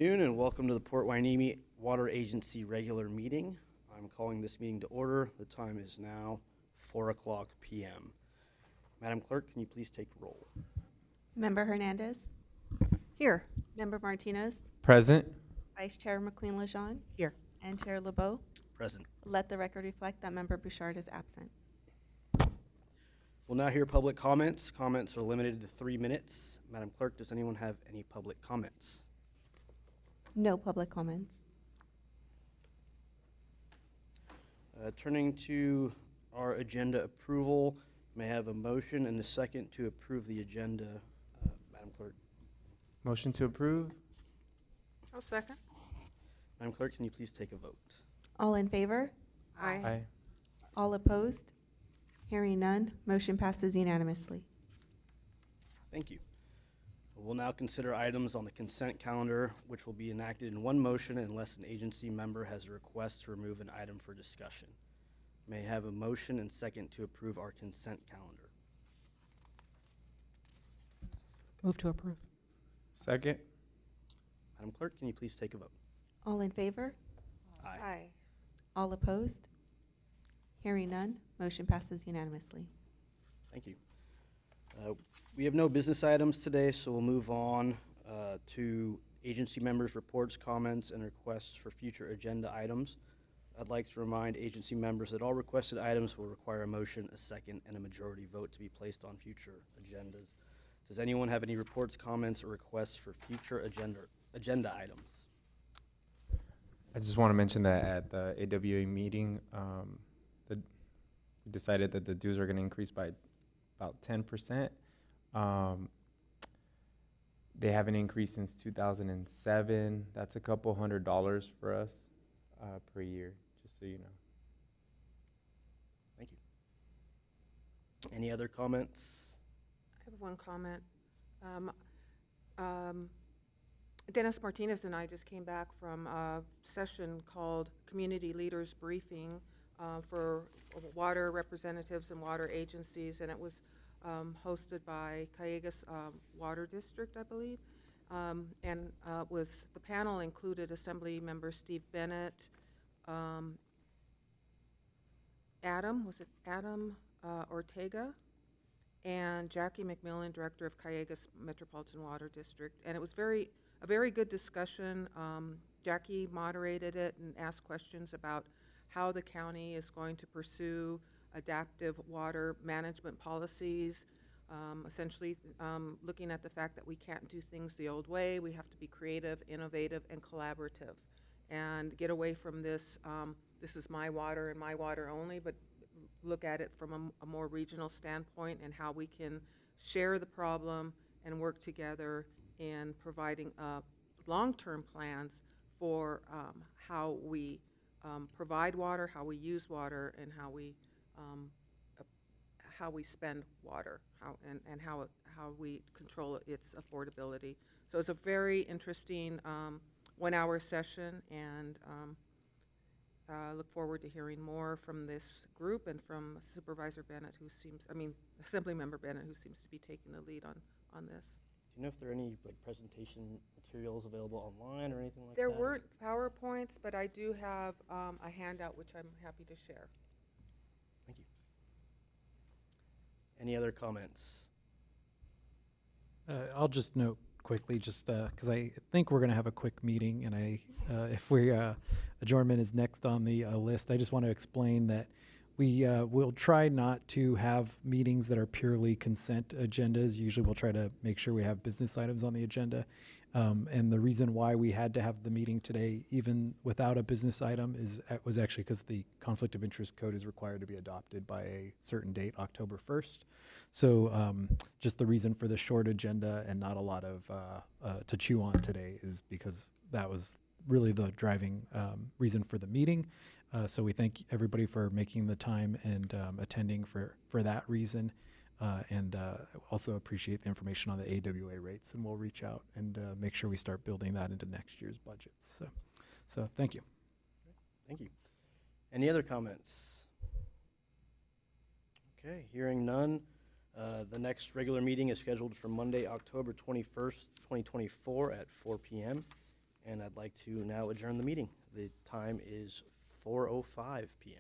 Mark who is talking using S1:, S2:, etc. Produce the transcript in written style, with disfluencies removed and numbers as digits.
S1: Afternoon and welcome to the Port Hueneme Water Agency regular meeting. I'm calling this meeting to order. The time is now 4:00 p.m. Madam Clerk, can you please take roll?
S2: Member Hernandez.
S3: Here.
S2: Member Martinez.
S4: Present.
S2: Vice Chair McQueen-Lejeune.
S3: Here.
S2: And Chair LeBeau.
S1: Present.
S2: Let the record reflect that Member Bouchard is absent.
S1: We'll now hear public comments. Comments are limited to 3 minutes. Madam Clerk, does anyone have any public comments?
S2: No public comments.
S1: Turning to our agenda approval, may I have a motion and a second to approve the agenda, Madam Clerk?
S4: Motion to approve.
S3: I'll second.
S1: Madam Clerk, can you please take a vote?
S2: All in favor?
S4: Aye.
S2: All opposed? Hearing none, motion passes unanimously.
S1: Thank you. We'll now consider items on the consent calendar, which will be enacted in one motion unless an agency member has a request to remove an item for discussion. May I have a motion and second to approve our consent calendar?
S3: Move to approve.
S4: Second.
S1: Madam Clerk, can you please take a vote?
S2: All in favor?
S1: Aye.
S2: All opposed? Hearing none, motion passes unanimously.
S1: Thank you. We have no business items today, so we'll move on to agency members' reports, comments, and requests for future agenda items. I'd like to remind agency members that all requested items will require a motion, a second, and a majority vote to be placed on future agendas. Does anyone have any reports, comments, or requests for future agenda items?
S4: I just want to mention that at the AWA meeting, we decided that the dues are going to increase by about 10%. They haven't increased since 2007. That's a couple $100 for us per year, just so you know.
S1: Thank you. Any other comments?
S3: I have one comment. Dennis Martinez and I just came back from a session called Community Leaders Briefing for water representatives and water agencies, and it was hosted by Callegas Water District, I believe. And the panel included Assembly Member Steve Bennett, Adam Ortega, and Jackie McMillan, Director of Callegas Metropolitan Water District. And it was a very good discussion. Jackie moderated it and asked questions about how the county is going to pursue adaptive water management policies, essentially looking at the fact that we can't do things the old way. We have to be creative, innovative, and collaborative, and get away from this, this is my water and my water only, but look at it from a more regional standpoint and how we can share the problem and work together in providing long-term plans for how we provide water, how we use water, and how we spend water, and how we control its affordability. So it's a very interesting 1-hour session, and look forward to hearing more from this group and from Supervisor Bennett, Assemblymember Bennett, who seems to be taking the lead on this.
S1: Do you know if there are any presentation materials available online or anything like that?
S3: There weren't PowerPoints, but I do have a handout which I'm happy to share.
S1: Thank you. Any other comments?
S5: I'll just note quickly, just because I think we're going to have a quick meeting, and if adjournment is next on the list, I just want to explain that we will try not to have meetings that are purely consent agendas. Usually we'll try to make sure we have business items on the agenda. And the reason why we had to have the meeting today, even without a business item, was actually because the conflict of interest code is required to be adopted by a certain date, October 1st. So just the reason for the short agenda and not a lot of to chew on today is because that was really the driving reason for the meeting. So we thank everybody for making the time and attending for that reason. And also appreciate the information on the AWA rates, and we'll reach out and make sure we start building that into next year's budgets. So thank you.
S1: Thank you. Any other comments? Okay, hearing none. The next regular meeting is scheduled for Monday, October 21st, 2024 at 4 p.m. And I'd like to now adjourn the meeting. The time is 4:05 PM.